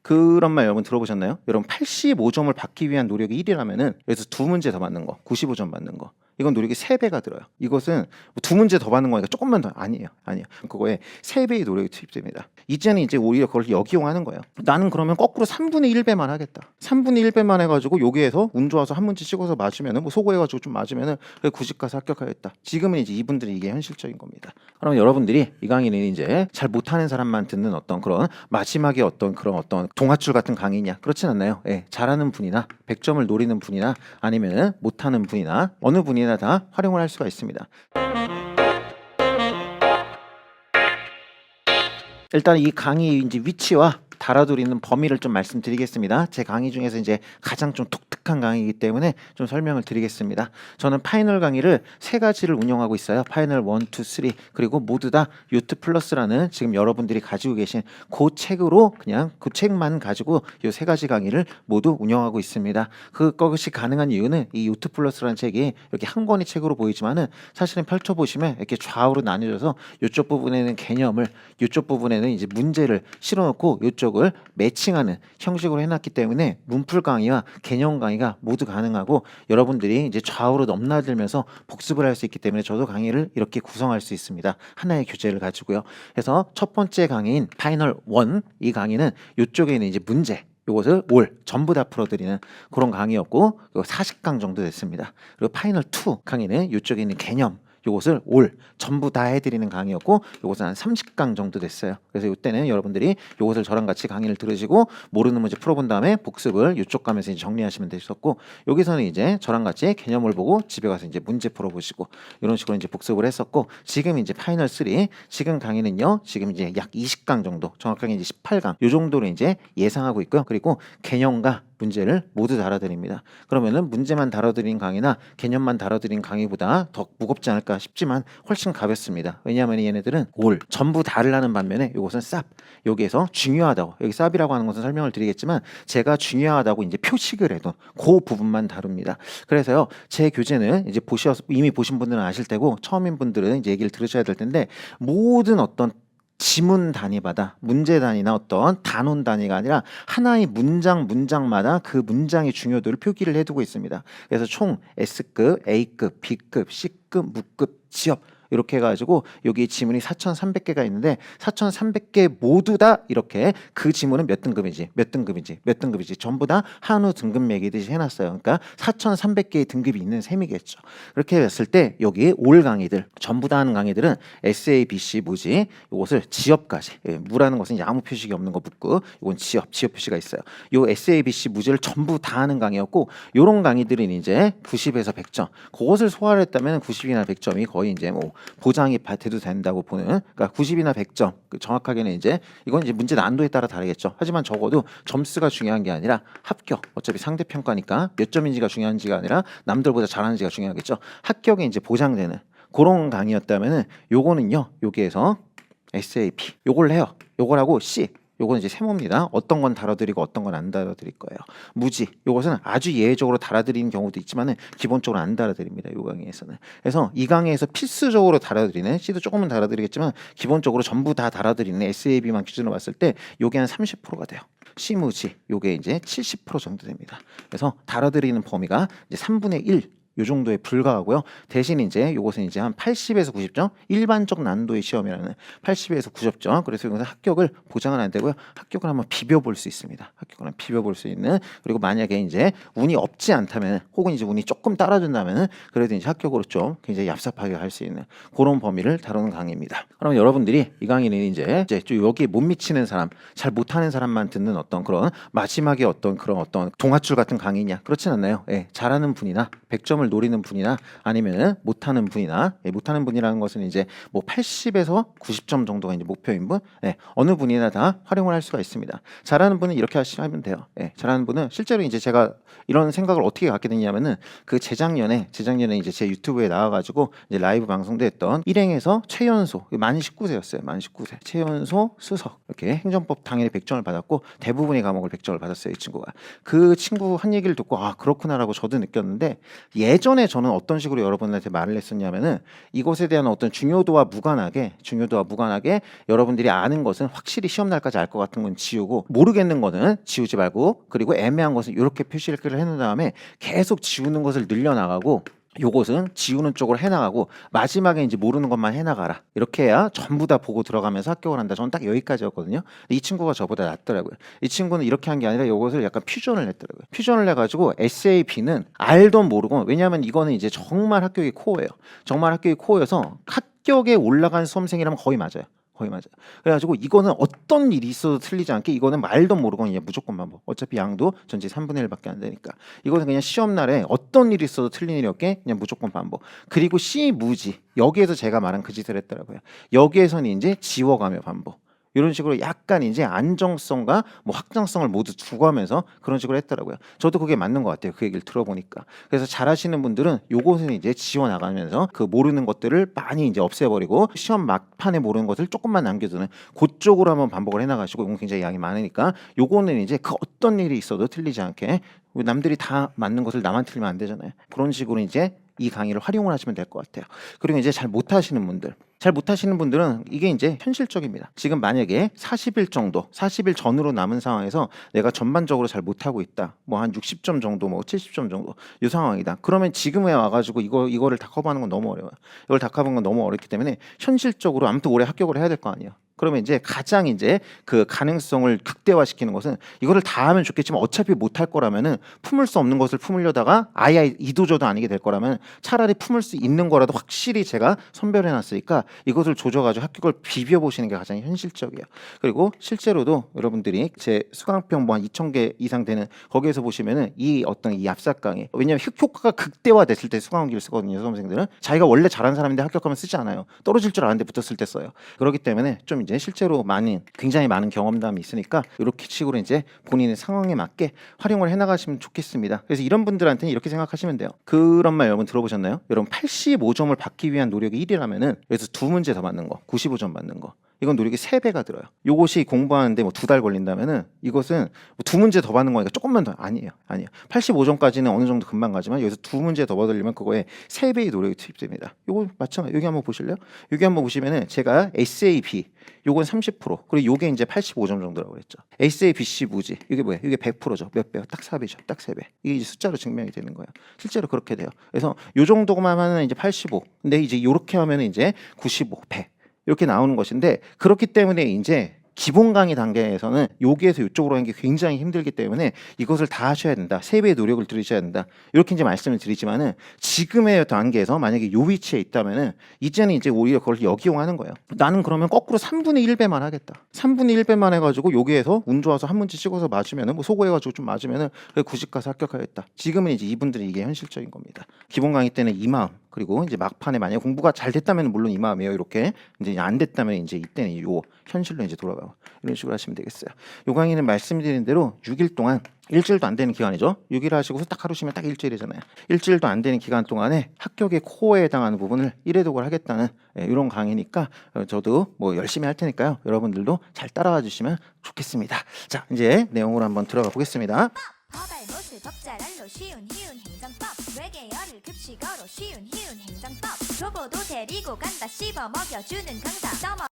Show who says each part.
Speaker 1: 그런 말 여러분 들어보셨나요? 여러분 85점을 받기 위한 노력이 1이라면은 여기서 두 문제 더 받는 거, 95점 받는 거. 이건 노력이 3배가 들어요. 이것은 두 문제 더 받는 거니까 조금만 더 아니에요. 그거에 3배의 노력이 투입됩니다. 이제는 이제 오히려 그걸 역이용하는 거예요. 나는 그러면 거꾸로 3분의 1배만 하겠다. 3분의 1배만 해가지고 여기에서 운 좋아서 한 문제 찍어서 맞으면은 뭐 소고해가지고 좀 맞으면은 그래 90 가서 합격하겠다. 지금은 이제 이분들이 이게 현실적인 겁니다. 그러면 여러분들이 이 강의는 이제 잘 못하는 사람만 듣는 어떤 그런 마지막에 어떤 그런 어떤 동화줄 같은 강의냐 그렇진 않나요? 예, 잘하는 분이나 100점을 노리는 분이나 아니면은 못하는 분이나 어느 분이나 다 활용을 할 수가 있습니다. 일단 이 강의 이제 위치와 달아두리는 범위를 좀 말씀드리겠습니다. 제 강의 중에서 이제 가장 좀 독특한 강의이기 때문에 좀 설명을 드리겠습니다. 저는 파이널 강의를 3가지를 운영하고 있어요. 파이널 1, 2, 3 그리고 모두 다 요트 플러스라는 지금 여러분들이 가지고 계신 그 책으로 그냥 그 책만 가지고 이 3가지 강의를 모두 운영하고 있습니다. 그것이 가능한 이유는 이 요트 플러스라는 책이 이렇게 한 권의 책으로 보이지만은 사실은 펼쳐보시면 이렇게 좌우로 나뉘어져서 이쪽 부분에는 개념을 이쪽 부분에는 이제 문제를 실어놓고 이쪽을 매칭하는 형식으로 해놨기 때문에 문풀 강의와 개념 강의가 모두 가능하고 여러분들이 이제 좌우로 넘나들면서 복습을 할 수 있기 때문에 저도 강의를 이렇게 구성할 수 있습니다. 하나의 교재를 가지고요. 그래서 첫 번째 강의인 파이널 1 이 강의는 이쪽에 있는 이제 문제 요것을 올 전부 다 풀어드리는 그런 강의였고 40강 정도 됐습니다. 그리고 파이널 2 강의는 이쪽에 있는 개념 요것을 올 전부 다 해드리는 강의였고 요것은 한 30강 정도 됐어요. 그래서 이때는 여러분들이 요것을 저랑 같이 강의를 들으시고 모르는 문제 풀어본 다음에 복습을 이쪽 가면서 이제 정리하시면 되셨고 여기서는 이제 저랑 같이 개념을 보고 집에 가서 이제 문제 풀어보시고 이런 식으로 이제 복습을 했었고 지금 이제 파이널 3 지금 강의는요 지금 이제 약 20강 정도 정확하게 이제 18강 요 정도를 이제 예상하고 있고요. 그리고 개념과 문제를 모두 다뤄드립니다. 그러면은 문제만 다뤄드린 강의나 개념만 다뤄드린 강의보다 더 무겁지 않을까 싶지만 훨씬 가볍습니다. 왜냐하면 얘네들은 올 전부 다를 하는 반면에 이것은 쌉 여기에서 중요하다고 여기 쌉이라고 하는 것은 설명을 드리겠지만 제가 중요하다고 이제 표식을 해도 그 부분만 다룹니다. 그래서요 제 교재는 이제 이미 보신 분들은 아실 테고 처음인 분들은 이제 얘기를 들으셔야 될 텐데 모든 어떤 지문 단위마다 문제 단위나 어떤 단원 단위가 아니라 하나의 문장마다 그 문장의 중요도를 표기를 해두고 있습니다. 그래서 총 S급, A급, B급, C급, 무급, 지업 이렇게 해가지고 여기 지문이 4,300개가 있는데 4,300개 모두 다 이렇게 그 지문은 몇 등급인지 몇 등급인지 몇 등급인지 전부 다 한우 등급 매기듯이 해놨어요. 그러니까 4,300개의 등급이 있는 셈이겠죠. 그렇게 했을 때 여기 올 강의들 전부 다 하는 강의들은 SABC 무지 이것을 지업까지 무라는 것은 이제 아무 표식이 없는 거 묻고 이건 지업 표시가 있어요. 요 SABC 무지를 전부 다 하는 강의였고 요런 강의들은 이제 90에서 100점 그것을 소화를 했다면 90이나 100점이 거의 이제 뭐 보장이 돼도 된다고 보는 그러니까 90이나 100점 정확하게는 이제 이건 이제 문제 난도에 따라 다르겠죠. 하지만 적어도 점수가 중요한 게 아니라 합격 어차피 상대평가니까 몇 점인지가 중요한지가 아니라 남들보다 잘하는지가 중요하겠죠. 합격이 이제 보장되는 그런 강의였다면은 요거는요 여기에서 SAP 요걸 해요. 요걸 하고 C 요건 이제 세모입니다. 어떤 건 다뤄드리고 어떤 건 안 다뤄드릴 거예요. 무지 요것은 아주 예외적으로 다뤄드리는 경우도 있지만은 기본적으로 안 다뤄드립니다. 요 강의에서는. 그래서 이 강의에서 필수적으로 다뤄드리는 C도 조금은 다뤄드리겠지만 기본적으로 전부 다 다뤄드리는 SAB만 기준으로 봤을 때 요게 한 30%가 돼요. C 무지 요게 이제 70% 정도 됩니다. 그래서 다뤄드리는 범위가 이제 3분의 1 요 정도에 불과하고요. 대신 이제 요것은 이제 한 80에서 90점 일반적 난도의 시험이라는 80에서 90점 그래서 이것은 합격을 보장은 안 되고요. 합격을 한번 비벼볼 수 있습니다. 합격을 한번 비벼볼 수 있는 그리고 만약에 이제 운이 없지 않다면 혹은 이제 운이 조금 따라준다면은 그래도 이제 합격으로 좀 굉장히 얍삽하게 할 수 있는 그런 범위를 다루는 강의입니다. 그러면 여러분들이 이 강의는 이제 좀 여기에 못 미치는 사람 잘 못하는 사람만 듣는 어떤 그런 마지막에 어떤 그런 어떤 동화줄 같은 강의냐 그렇진 않나요? 예, 잘하는 분이나 100점을 노리는 분이나 아니면은 못하는 분이나 못하는 분이라는 것은 이제 뭐 80에서 90점 정도가 이제 목표인 분 어느 분이나 다 활용을 할 수가 있습니다. 잘하는 분은 이렇게 하시면 돼요. 잘하는 분은 실제로 이제 제가 이런 생각을 어떻게 갖게 됐냐면은 그 재작년에 이제 제 유튜브에 나와가지고 이제 라이브 방송도 했던 일행에서 최연소 만 19세였어요. 만 19세 최연소 수석 이렇게 행정법 당연히 100점을 받았고 대부분의 과목을 100점을 받았어요. 이 친구가 그 친구 한 얘기를 듣고 아 그렇구나라고 저도 느꼈는데 예전에 저는 어떤 식으로 여러분한테 말을 했었냐면은 이것에 대한 어떤 중요도와 무관하게 여러분들이 아는 것은 확실히 시험 날까지 알 것 같은 건 지우고 모르겠는 거는 지우지 말고 그리고 애매한 것은 이렇게 표시를 해놓은 다음에 계속 지우는 것을 늘려나가고 요것은 지우는 쪽으로 해나가고 마지막에 이제 모르는 것만 해나가라. 이렇게 해야 전부 다 보고 들어가면서 합격을 한다. 저는 딱 여기까지였거든요. 근데 이 친구가 저보다 낫더라고요. 이 친구는 이렇게 한 게 아니라 요것을 약간 퓨전을 했더라고요. 퓨전을 해가지고 SAB는 알던 모르고 왜냐하면 이거는 이제 정말 합격이 코어예요. 정말 합격이 코어여서 합격에 올라간 수험생이라면 거의 맞아요. 거의 맞아요. 그래가지고 이거는 어떤 일이 있어도 틀리지 않게 이거는 말도 모르고 그냥 무조건 반복. 어차피 양도 전체 3분의 1밖에 안 되니까 이거는 그냥 시험 날에 어떤 일이 있어도 틀린 일이 없게 그냥 무조건 반복. 그리고 C 무지 여기에서 제가 말한 그 짓을 했더라고요. 여기에서는 이제 지워가며 반복. 이런 식으로 약간 이제 안정성과 뭐 확장성을 모두 두고 하면서 그런 식으로 했더라고요. 저도 그게 맞는 것 같아요. 그 얘기를 들어보니까. 그래서 잘하시는 분들은 요것은 이제 지워 나가면서 그 모르는 것들을 많이 이제 없애버리고 시험 막판에 모르는 것을 조금만 남겨두는 그쪽으로 한번 반복을 해나가시고 이건 굉장히 양이 많으니까 요거는 이제 그 어떤 일이 있어도 틀리지 않게 남들이 다 맞는 것을 나만 틀리면 안 되잖아요. 그런 식으로 이제 이 강의를 활용을 하시면 될 것 같아요. 그리고 이제 잘 못하시는 분들은 이게 이제 현실적입니다. 지금 만약에 40일 정도, 40일 전으로 남은 상황에서 내가 전반적으로 잘 못하고 있다. 뭐 한 60점 정도, 뭐 70점 정도 이 상황이다. 그러면 지금에 와가지고 이거를 다 커버하는 건 너무 어려워요. 이걸 다 커버하는 건 너무 어렵기 때문에 현실적으로 아무튼 올해 합격을 해야 될 거 아니에요. 그러면 이제 가장 이제 그 가능성을 극대화시키는 것은 이거를 다 하면 좋겠지만 어차피 못할 거라면은 품을 수 없는 것을 품으려다가 아예 이도저도 아니게 될 거라면 차라리 품을 수 있는 거라도 확실히 제가 선별해 놨으니까 이것을 조져가지고 합격을 비벼보시는 게 가장 현실적이에요. 그리고 실제로도 여러분들이 제 수강평 뭐 한 2,000개 이상 되는 거기에서 보시면은 이 어떤 이 압삭 강의 왜냐면 효과가 극대화됐을 때 수강원기를 쓰거든요. 수험생들은 자기가 원래 잘하는 사람인데 합격하면 쓰지 않아요. 떨어질 줄 아는데 붙었을 때 써요. 그렇기 때문에 좀 이제 실제로 굉장히 많은 경험담이 있으니까 이렇게 식으로 이제 본인의 상황에 맞게 활용을 해나가시면 좋겠습니다. 그래서 이런 분들한테는 이렇게 생각하시면 돼요. 그런 말 여러분 들어보셨나요? 여러분 85점을 받기 위한 노력이 1이라면은 여기서 두 문제 더 맞는 거, 95점 맞는 거. 이건 노력이 3배가 들어요. 요것이 공부하는데 뭐 2달 걸린다면은 이것은 두 문제 더 받는 거니까 조금만 더 아니에요. 85점까지는 어느 정도 금방 가지만 여기서 두 문제 더 받으려면 그거에 3배의 노력이 투입됩니다. 요거 마찬가지. 여기 한번 보실래요? 여기 한번 보시면은 제가 SAB 요건 30% 그리고 요게 이제 85점 정도라고 그랬죠. SABC 무지 이게 뭐야? 이게 100%죠. 몇 배요? 딱 4배죠. 딱 3배. 이게 이제 숫자로 증명이 되는 거예요. 실제로 그렇게 돼요. 그래서 요 정도만 하면 이제 85. 근데 이제 요렇게 하면은 이제 95, 100. 이렇게 나오는 것인데 그렇기 때문에 이제 기본 강의 단계에서는 여기에서 이쪽으로 하는 게 굉장히 힘들기 때문에 이것을 다 하셔야 된다. 3배의 노력을 들이셔야 된다. 이렇게 이제 말씀을 드리지만은 지금의 단계에서 만약에 요 위치에 있다면은 이제는 이제 오히려 그걸 역이용하는 거예요. 나는 그러면 거꾸로 3분의 1배만 하겠다. 3분의 1배만 해가지고 여기에서 운 좋아서 한 문제 찍어서 맞으면은 뭐 소거해가지고 좀 맞으면은 구직 가서 합격하겠다. 지금은 이제 이분들이 이게 현실적인 겁니다. 기본 강의 때는 이 마음. 그리고 이제 막판에 만약에 공부가 잘 됐다면 물론 이 마음이에요. 이렇게 이제 안 됐다면 이제 이때는 요 현실로 이제 돌아가고 이런 식으로 하시면 되겠어요. 요 강의는 말씀드린 대로 6일 동안 일주일도 안 되는 기간이죠. 6일 하시고서 딱 하루 쉬면 딱 일주일이잖아요. 일주일도 안 되는 기간 동안에 합격의 코어에 해당하는 부분을 1회독을 하겠다는 이런 강의니까 저도 뭐 열심히 할 테니까요. 여러분들도 잘 따라와 주시면 좋겠습니다. 자, 이제 내용으로 한번 들어가 보겠습니다.
Speaker 2: 허발못을 법잘알로 쉬운 희운 행정법 외계어를 급식어로 쉬운 희운 행정법 교보도 데리고 간다 씹어 먹여주는 강사